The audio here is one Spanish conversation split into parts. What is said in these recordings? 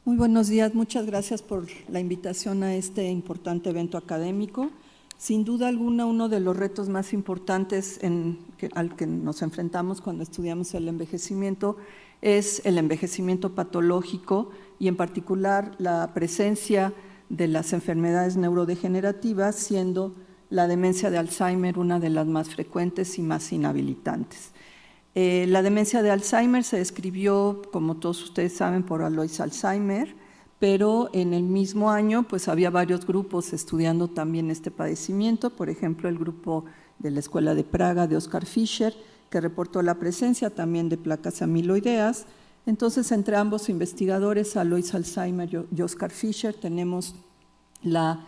Muy buenos días, muchas gracias por la invitación a este importante evento académico. Sin duda alguna, uno de los retos más importantes al que nos enfrentamos cuando estudiamos el envejecimiento es el envejecimiento patológico y en particular la presencia de las enfermedades neurodegenerativas, siendo la demencia de Alzheimer una de las más frecuentes y más inhabilitantes. La demencia de Alzheimer se describió, como todos ustedes saben, por Alois Alzheimer, pero en el mismo año pues había varios grupos estudiando también este padecimiento, por ejemplo el grupo de la Escuela de Praga de Oskar Fischer, que reportó la presencia también de placas amiloideas. Entonces, entre ambos investigadores, Alois Alzheimer y Oskar Fischer, tenemos la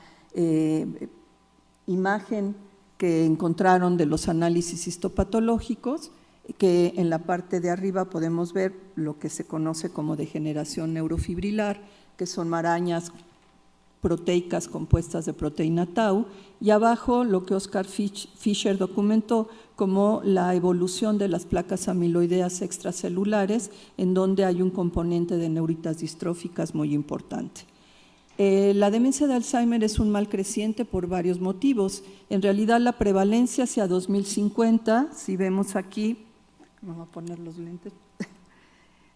imagen que encontraron de los análisis histopatológicos, que en la parte de arriba podemos ver lo que se conoce como degeneración neurofibrilar, que son marañas proteicas compuestas de proteína tau, y abajo lo que Oskar Fischer documentó como la evolución de las placas amiloideas extracelulares, en donde hay un componente de neuritas distróficas muy importante. La demencia de Alzheimer es un mal creciente por varios motivos. En realidad, la prevalencia hacia 2050, si vemos aquí, vamos a poner los lentes,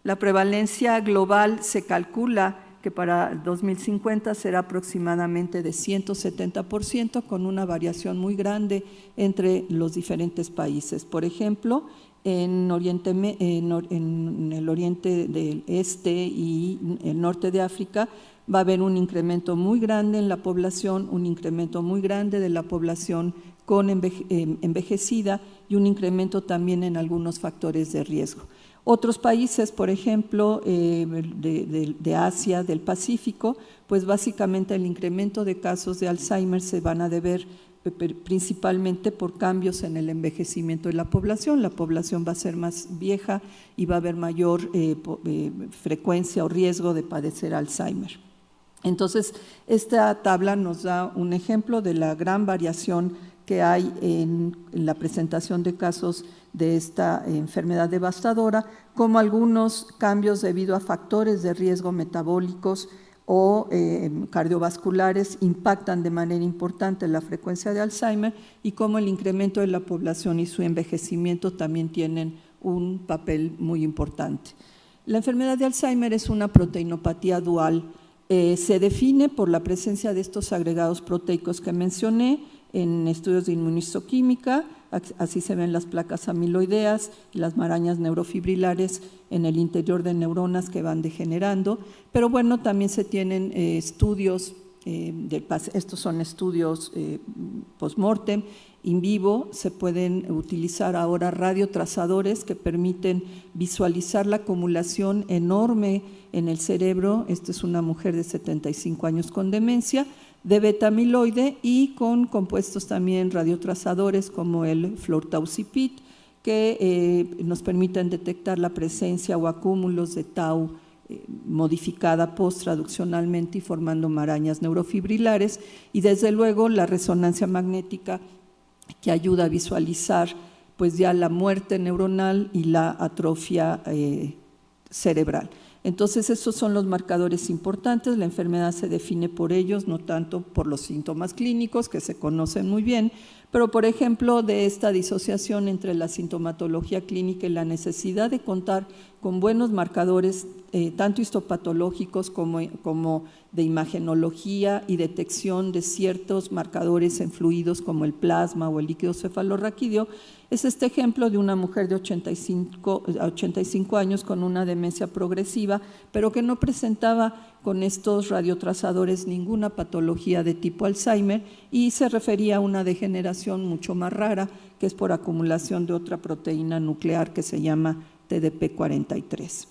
la prevalencia global se calcula que para 2050 será aproximadamente de 170%, con una variación muy grande entre los diferentes países. Por ejemplo, en el oriente del este y el norte de África va a haber un incremento muy grande en la población, un incremento muy grande de la población envejecida y un incremento también en algunos factores de riesgo. Otros países, por ejemplo, de Asia, del Pacífico, pues básicamente el incremento de casos de Alzheimer se van a deber principalmente por cambios en el envejecimiento de la población. La población va a ser más vieja y va a haber mayor frecuencia o riesgo de padecer Alzheimer. Entonces, esta tabla nos da un ejemplo de la gran variación que hay en la presentación de casos de esta enfermedad devastadora, como algunos cambios debido a factores de riesgo metabólicos o cardiovasculares impactan de manera importante la frecuencia de Alzheimer, y cómo el incremento de la población y su envejecimiento también tienen un papel muy importante. La enfermedad de Alzheimer es una proteinopatía dual. Se define por la presencia de estos agregados proteicos que mencioné en estudios de inmunistoquímica. Así se ven las placas amiloideas y las marañas neurofibrilares en el interior de neuronas que van degenerando, pero bueno, también se tienen estudios, estos son estudios post-mortem, in vivo. Se pueden utilizar ahora radiotrazadores que permiten visualizar la acumulación enorme en el cerebro. Esta es una mujer de 75 años con demencia, de beta-amiloide y con compuestos también radiotrazadores como el fluortaucipit, que nos permiten detectar la presencia o acúmulos de tau modificada post-traduccionalmente y formando marañas neurofibrilares, y desde luego la resonancia magnética, que ayuda a visualizar pues ya la muerte neuronal y la atrofia cerebral. Entonces, estos son los marcadores importantes. La enfermedad se define por ellos, no tanto por los síntomas clínicos, que se conocen muy bien, pero, por ejemplo, de esta disociación entre la sintomatología clínica y la necesidad de contar con buenos marcadores, tanto histopatológicos como de imagenología y detección de ciertos marcadores en fluidos como el plasma o el líquido cefalorraquídeo. Es este ejemplo de una mujer de 85 años con una demencia progresiva, pero que no presentaba con estos radiotrazadores ninguna patología de tipo Alzheimer, y se refería a una degeneración mucho más rara, que es por acumulación de otra proteína nuclear que se llama TDP43.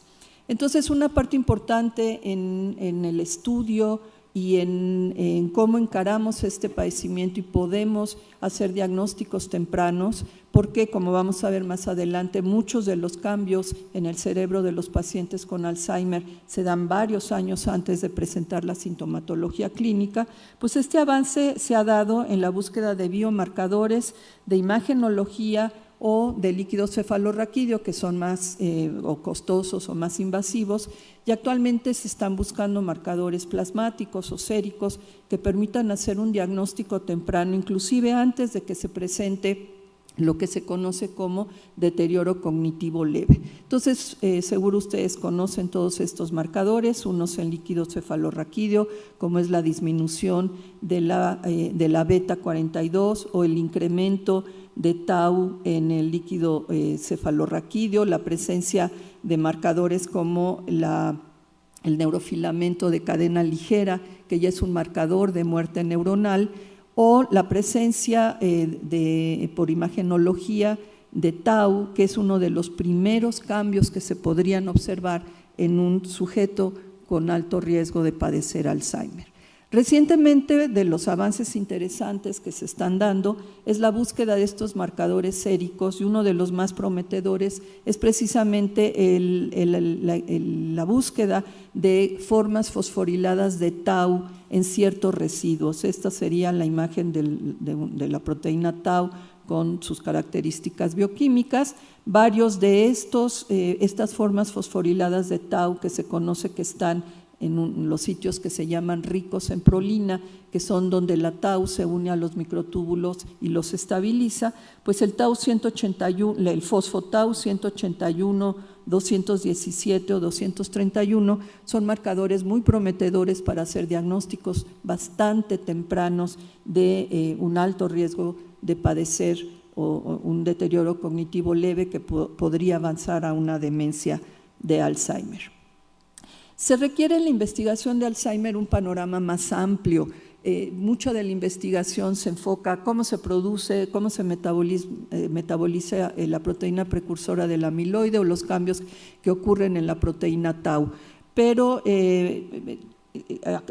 Entonces, una parte importante en el estudio y en cómo encaramos este padecimiento y podemos hacer diagnósticos tempranos, porque, como vamos a ver más adelante, muchos de los cambios en el cerebro de los pacientes con Alzheimer se dan varios años antes de presentar la sintomatología clínica. Pues este avance se ha dado en la búsqueda de biomarcadores, de imagenología o de líquido cefalorraquídeo, que son más o costosos o más invasivos, y actualmente se están buscando marcadores plasmáticos o séricos que permitan hacer un diagnóstico temprano, inclusive antes de que se presente lo que se conoce como deterioro cognitivo leve. Entonces, seguro ustedes conocen todos estos marcadores, unos en líquido cefalorraquídeo, como es la disminución de la beta 42 o el incremento de tau en el líquido cefalorraquídeo, la presencia de marcadores como el neurofilamento de cadena ligera, que ya es un marcador de muerte neuronal, o la presencia por imagenología de tau, que es uno de los primeros cambios que se podrían observar en un sujeto con alto riesgo de padecer Alzheimer. Recientemente, de los avances interesantes que se están dando es la búsqueda de estos marcadores séricos, y uno de los más prometedores es precisamente la búsqueda de formas fosforiladas de tau en ciertos residuos. Esta sería la imagen de la proteína tau con sus características bioquímicas. Varios de estas formas fosforiladas de tau que se conoce que están en los sitios que se llaman ricos en prolina, que son donde la tau se une a los microtúbulos y los estabiliza, pues el tau 181, el fosfotau 181, 217 o 231 son marcadores muy prometedores para hacer diagnósticos bastante tempranos de un alto riesgo de padecer o un deterioro cognitivo leve que podría avanzar a una demencia de Alzheimer. Se requiere en la investigación de Alzheimer un panorama más amplio. Mucha de la investigación se enfoca a cómo se produce, cómo se metaboliza la proteína precursora del amiloide o los cambios que ocurren en la proteína tau. Pero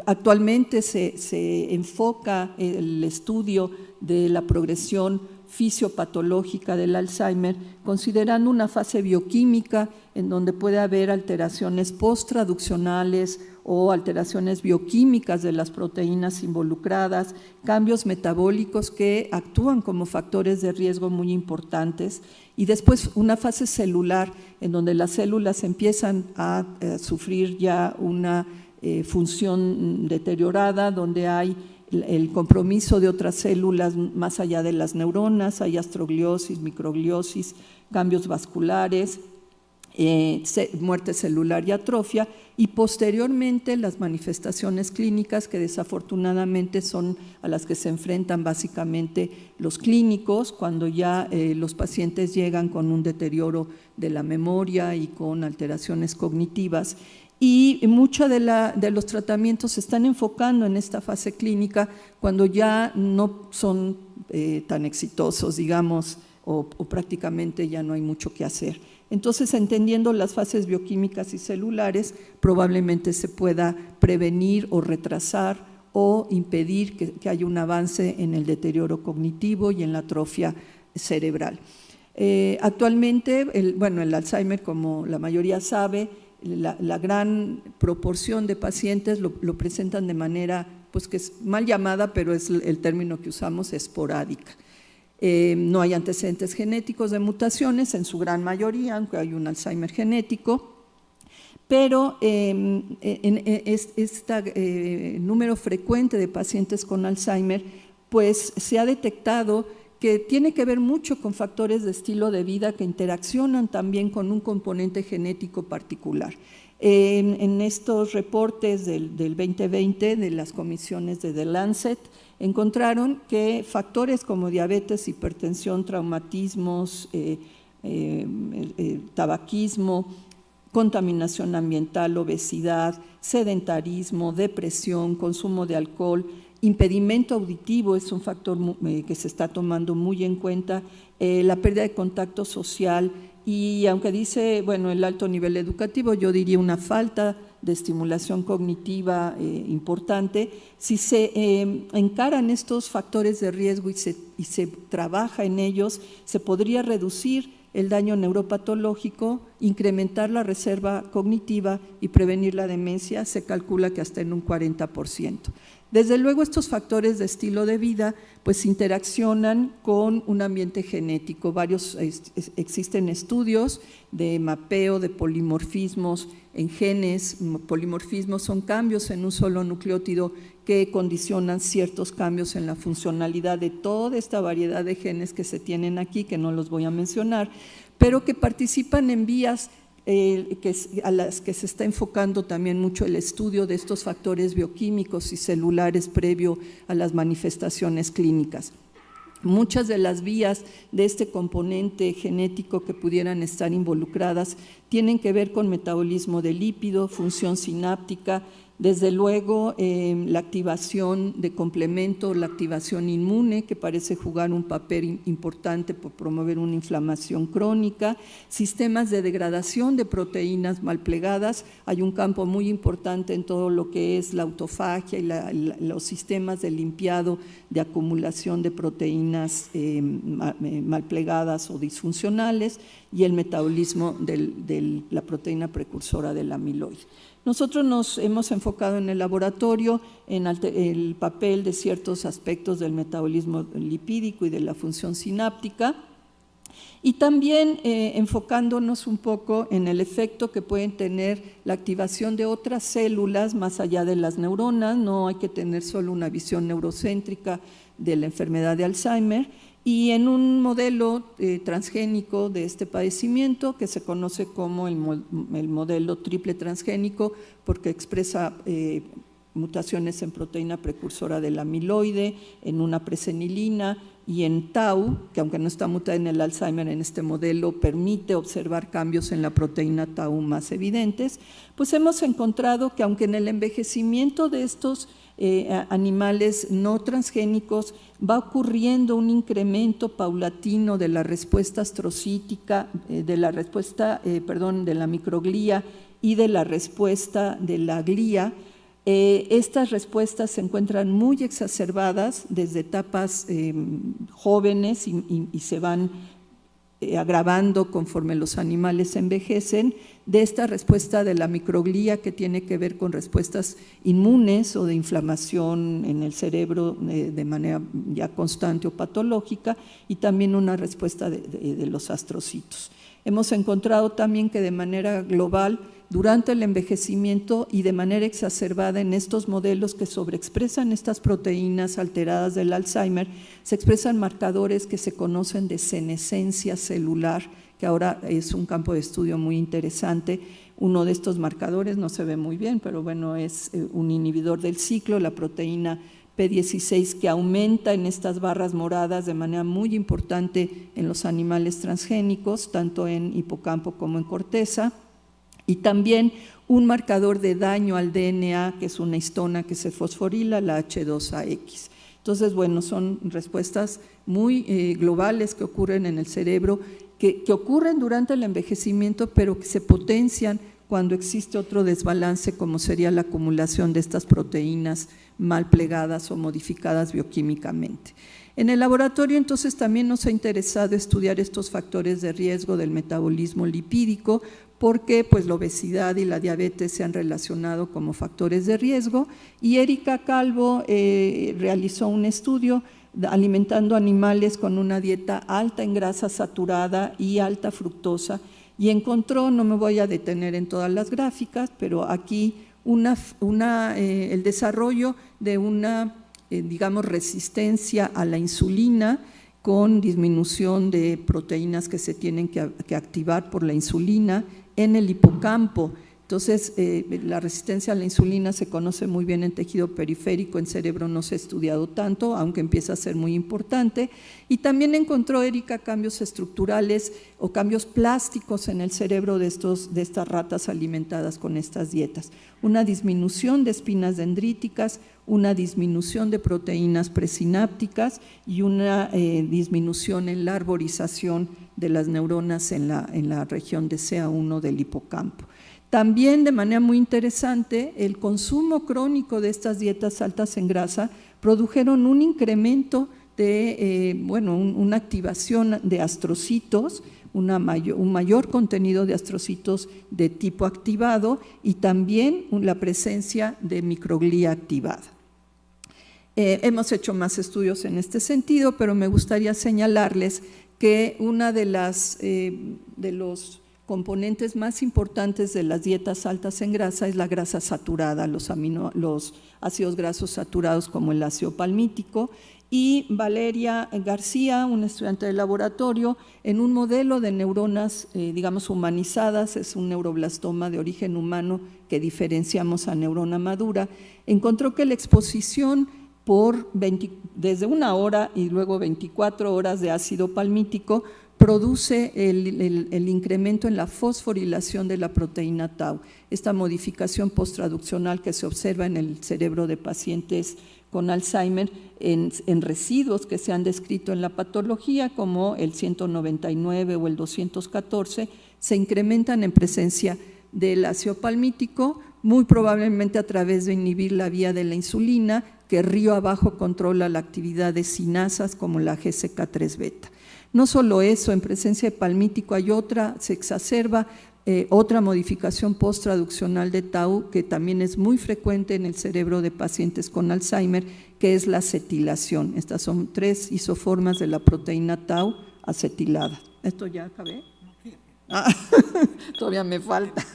actualmente se enfoca el estudio de la progresión fisiopatológica del Alzheimer, considerando una fase bioquímica en donde puede haber alteraciones posttraduccionales o alteraciones bioquímicas de las proteínas involucradas, cambios metabólicos que actúan como factores de riesgo muy importantes, y después una fase celular en donde las células empiezan a sufrir ya una función deteriorada, donde hay el compromiso de otras células más allá de las neuronas, hay astrogliosis, microgliosis, cambios vasculares, muerte celular y atrofia, y posteriormente las manifestaciones clínicas que desafortunadamente son a las que se enfrentan básicamente los clínicos cuando ya los pacientes llegan con un deterioro de la memoria y con alteraciones cognitivas. Y muchos de los tratamientos se están enfocando en esta fase clínica cuando ya no son tan exitosos, digamos, o prácticamente ya no hay mucho que hacer. Entonces, entendiendo las fases bioquímicas y celulares, probablemente se pueda prevenir o retrasar o impedir que haya un avance en el deterioro cognitivo y en la atrofia cerebral. Actualmente, el Alzheimer, como la mayoría sabe, la gran proporción de pacientes lo presentan de manera, pues que es mal llamada, pero es el término que usamos, esporádica. No hay antecedentes genéticos de mutaciones en su gran mayoría, aunque hay un Alzheimer genético, pero este número frecuente de pacientes con Alzheimer, pues se ha detectado que tiene que ver mucho con factores de estilo de vida que interaccionan también con un componente genético particular. En estos reportes del 2020 de las comisiones de The Lancet, encontraron que factores como diabetes, hipertensión, traumatismos, tabaquismo, contaminación ambiental, obesidad, sedentarismo, depresión, consumo de alcohol, impedimento auditivo es un factor que se está tomando muy en cuenta, la pérdida de contacto social y aunque dice, el alto nivel educativo, yo diría una falta de estimulación cognitiva importante. Si se encaran estos factores de riesgo y se trabaja en ellos, se podría reducir el daño neuropatológico, incrementar la reserva cognitiva y prevenir la demencia, se calcula que hasta en un 40%. Desde luego, estos factores de estilo de vida pues interaccionan con un ambiente genético. Existen estudios de mapeo de polimorfismos en genes. Polimorfismos son cambios en un solo nucleótido que condicionan ciertos cambios en la funcionalidad de toda esta variedad de genes que se tienen aquí, que no los voy a mencionar, pero que participan en vías a las que se está enfocando también mucho el estudio de estos factores bioquímicos y celulares previo a las manifestaciones clínicas. Muchas de las vías de este componente genético que pudieran estar involucradas tienen que ver con metabolismo de lípido, función sináptica, desde luego la activación de complemento, la activación inmune, que parece jugar un papel importante por promover una inflamación crónica, sistemas de degradación de proteínas mal plegadas. Hay un campo muy importante en todo lo que es la autofagia y los sistemas de limpiado de acumulación de proteínas mal plegadas o disfuncionales, y el metabolismo de la proteína precursora del amiloide. Nosotros nos hemos enfocado en el laboratorio en el papel de ciertos aspectos del metabolismo lipídico y de la función sináptica, y también enfocándonos un poco en el efecto que pueden tener la activación de otras células más allá de las neuronas. No hay que tener solo una visión neurocéntrica de la enfermedad de Alzheimer. Y en un modelo transgénico de este padecimiento, que se conoce como el modelo triple transgénico, porque expresa mutaciones en proteína precursora del amiloide, en una presenilina y en tau, que aunque no está mutada en el Alzheimer, en este modelo permite observar cambios en la proteína tau más evidentes. Pues hemos encontrado que aunque en el envejecimiento de estos animales no transgénicos va ocurriendo un incremento paulatino de la respuesta astrocítica, de la microglía y de la respuesta de la glía. Estas respuestas se encuentran muy exacerbadas desde etapas jóvenes y se van agravando conforme los animales envejecen, de esta respuesta de la microglía, que tiene que ver con respuestas inmunes o de inflamación en el cerebro de manera ya constante o patológica, y también una respuesta de los astrocitos. Hemos encontrado también que de manera global, durante el envejecimiento y de manera exacerbada en estos modelos que sobreexpresan estas proteínas alteradas del Alzheimer, se expresan marcadores que se conocen de senescencia celular, que ahora es un campo de estudio muy interesante. Uno de estos marcadores no se ve muy bien, pero bueno, es un inhibidor del ciclo, la proteína P16, que aumenta en estas barras moradas de manera muy importante en los animales transgénicos, tanto en hipocampo como en corteza. Y también un marcador de daño al DNA, que es una histona que se fosforila, la H2AX. Entonces, bueno, son respuestas muy globales que ocurren en el cerebro, que ocurren durante el envejecimiento, pero que se potencian cuando existe otro desbalance, como sería la acumulación de estas proteínas mal plegadas o modificadas bioquímicamente. En el laboratorio, entonces, también nos ha interesado estudiar estos factores de riesgo del metabolismo lipídico, porque pues la obesidad y la diabetes se han relacionado como factores de riesgo, y Erika Calvo realizó un estudio alimentando animales con una dieta alta en grasa saturada y alta fructosa, y encontró, no me voy a detener en todas las gráficas, pero aquí el desarrollo de una, digamos, resistencia a la insulina, con disminución de proteínas que se tienen que activar por la insulina en el hipocampo. Entonces, la resistencia a la insulina se conoce muy bien en tejido periférico, en cerebro no se ha estudiado tanto, aunque empieza a ser muy importante. Y también encontró Erika cambios estructurales o cambios plásticos en el cerebro de estas ratas alimentadas con estas dietas. Una disminución de espinas dendríticas, una disminución de proteínas presinápticas y una disminución en la arborización de las neuronas en la región de CA1 del hipocampo. También, de manera muy interesante, el consumo crónico de estas dietas altas en grasa produjeron un incremento de, una activación de astrocitos, un mayor contenido de astrocitos de tipo activado, y también la presencia de microglía activada. Hemos hecho más estudios en este sentido, pero me gustaría señalarles que una de los componentes más importantes de las dietas altas en grasa es la grasa saturada, los ácidos grasos saturados como el ácido palmítico. Y Valeria García, una estudiante de laboratorio, en un modelo de neuronas, digamos, humanizadas, es un neuroblastoma de origen humano que diferenciamos a neurona madura, encontró que la exposición desde 1 hora y luego 24 horas de ácido palmítico produce el incremento en la fosforilación de la proteína tau. Esta modificación posttraduccional que se observa en el cerebro de pacientes con Alzheimer en residuos que se han descrito en la patología como el 199 o el 214 se incrementan en presencia del ácido palmítico, muy probablemente a través de inhibir la vía de la insulina, que río abajo controla la actividad de sinasas como la GCK3 beta. No solo eso, en presencia de palmítico hay se exacerba otra modificación posttraduccional de tau que también es muy frecuente en el cerebro de pacientes con Alzheimer, que es la acetilación. Estas son 3 isoformas de la proteína tau acetilada. ¿Esto ya acabé? Todavía me falta.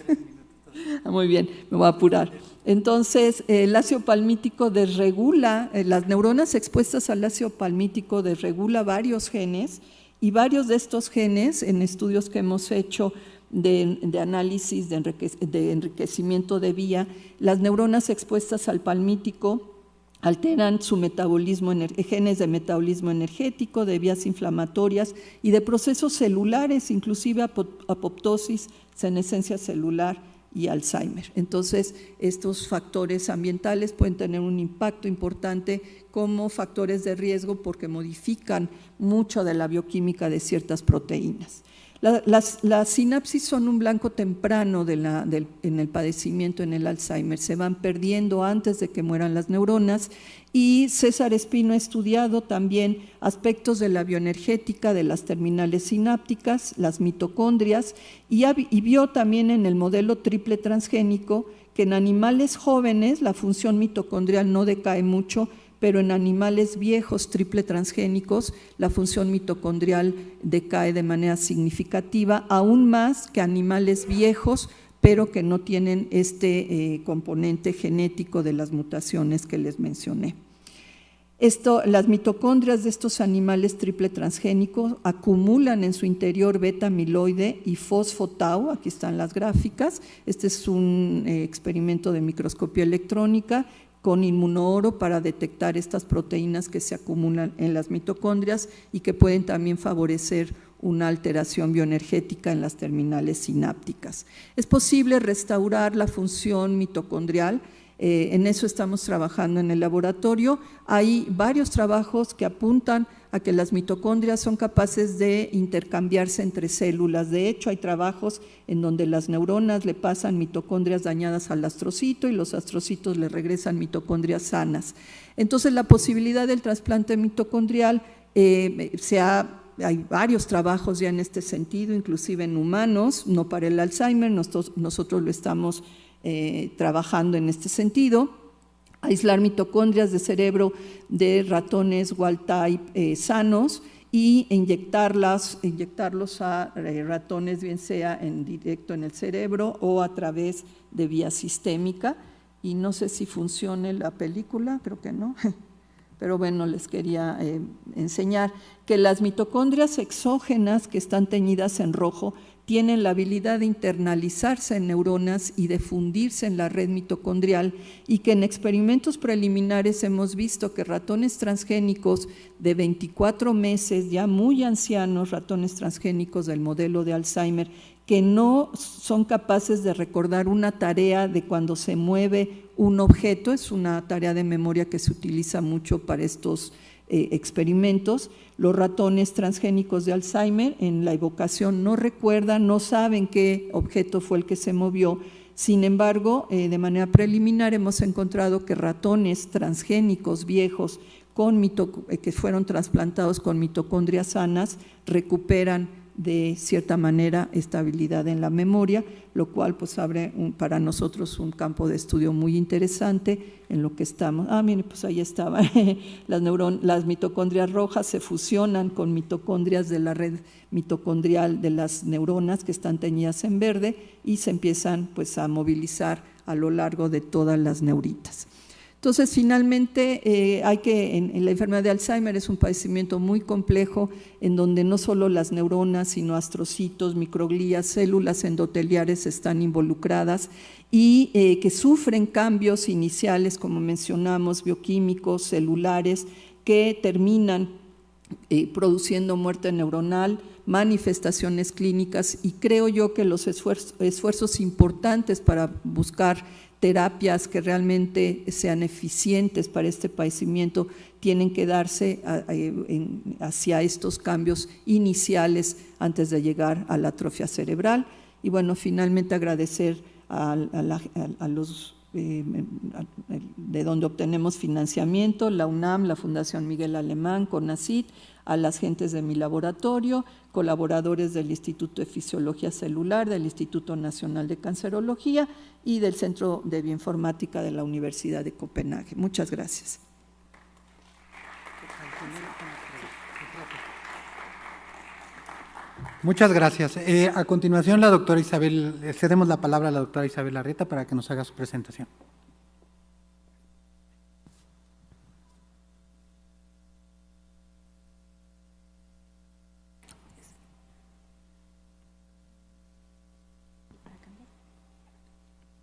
Muy bien, me voy a apurar. Entonces, el ácido palmítico desregula, las neuronas expuestas al ácido palmítico desregula varios genes, y varios de estos genes, en estudios que hemos hecho de análisis de enriquecimiento de vía, las neuronas expuestas al palmítico alteran su metabolismo, genes de metabolismo energético, de vías inflamatorias y de procesos celulares, inclusive apoptosis, senescencia celular y Alzheimer. Entonces, estos factores ambientales pueden tener un impacto importante como factores de riesgo porque modifican mucho de la bioquímica de ciertas proteínas. Las sinapsis son un blanco temprano en el padecimiento, en el Alzheimer, se van perdiendo antes de que mueran las neuronas, y César Espino ha estudiado también aspectos de la bioenergética de las terminales sinápticas, las mitocondrias, y vio también en el modelo triple transgénico que en animales jóvenes la función mitocondrial no decae mucho, pero en animales viejos triple transgénicos la función mitocondrial decae de manera significativa, aún más que animales viejos, pero que no tienen este componente genético de las mutaciones que les mencioné. Las mitocondrias de estos animales triple transgénicos acumulan en su interior beta amiloide y fosfotau, aquí están las gráficas. Este es un experimento de microscopía electrónica con inmunooro para detectar estas proteínas que se acumulan en las mitocondrias y que pueden también favorecer una alteración bioenergética en las terminales sinápticas. Es posible restaurar la función mitocondrial, en eso estamos trabajando en el laboratorio. Hay varios trabajos que apuntan a que las mitocondrias son capaces de intercambiarse entre células. De hecho, hay trabajos en donde las neuronas le pasan mitocondrias dañadas al astrocito y los astrocitos le regresan mitocondrias sanas. Entonces, la posibilidad del trasplante mitocondrial hay varios trabajos ya en este sentido, inclusive en humanos, no para el Alzheimer, nosotros lo estamos trabajando en este sentido. Aislar mitocondrias de cerebro de ratones wild type sanos y inyectarlos a ratones, bien sea en directo en el cerebro o a través de vía sistémica. Y no sé si funcione la película, creo que no. Pero bueno, les quería enseñar que las mitocondrias exógenas que están teñidas en rojo tienen la habilidad de internalizarse en neuronas y de fundirse en la red mitocondrial, y que en experimentos preliminares hemos visto que ratones transgénicos de 24 meses, ya muy ancianos, ratones transgénicos del modelo de Alzheimer, que no son capaces de recordar una tarea de cuando se mueve un objeto, es una tarea de memoria que se utiliza mucho para estos experimentos. Los ratones transgénicos de Alzheimer en la evocación no recuerdan, no saben qué objeto fue el que se movió. Sin embargo, de manera preliminar hemos encontrado que ratones transgénicos viejos que fueron trasplantados con mitocondrias sanas recuperan de cierta manera estabilidad en la memoria, lo cual pues abre para nosotros un campo de estudio muy interesante en lo que estamos. Miren, pues ahí estaban las mitocondrias rojas se fusionan con mitocondrias de la red mitocondrial de las neuronas que están teñidas en verde y se empiezan pues a movilizar a lo largo de todas las neuritas. Entonces, finalmente, en la enfermedad de Alzheimer es un padecimiento muy complejo en donde no solo las neuronas, sino astrocitos, microglías, células endoteliares están involucradas y que sufren cambios iniciales, como mencionamos, bioquímicos, celulares, que terminan produciendo muerte neuronal, manifestaciones clínicas, y creo yo que los esfuerzos importantes para buscar terapias que realmente sean eficientes para este padecimiento tienen que darse hacia estos cambios iniciales antes de llegar a la atrofia cerebral. Y bueno, finalmente agradecer a los de donde obtenemos financiamiento, la UNAM, la Fundación Miguel Alemán, CONACYT, a las gentes de mi laboratorio, colaboradores del Instituto de Fisiología Celular, del Instituto Nacional de Cancerología y del Centro de Bioinformática de la Universidad de Copenhague. Muchas gracias. Muchas gracias. A continuación, cedemos la palabra a la doctora Isabel Larrieta para que nos haga su presentación.